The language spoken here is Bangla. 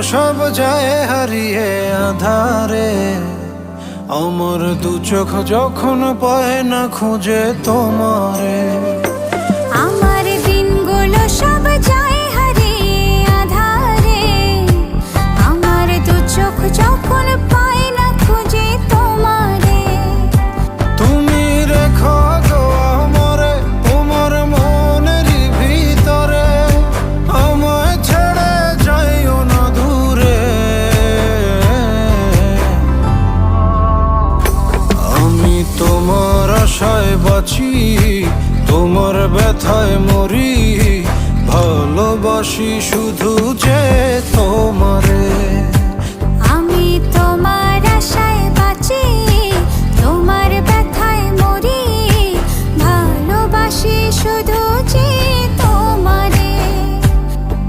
সব যায় হারিয়ে আধারে, আমার দু চোখ যখন পায় না খুঁজে তোমারে। আমার দিনগুলো সব যায় হারিয়ে আঁধারে, আমার দু চোখ যখন পায় না খুঁজে তোমারে। তুমি রেখো গো আমারে তোমার মনের ভিতরে, আমায় ছেড়ে যাইও না দূরে। আমি তোমার আশায় বাঁচি, তোমার ব্যথায় মরি, ভালোবাসি শুধু যে তোমারে।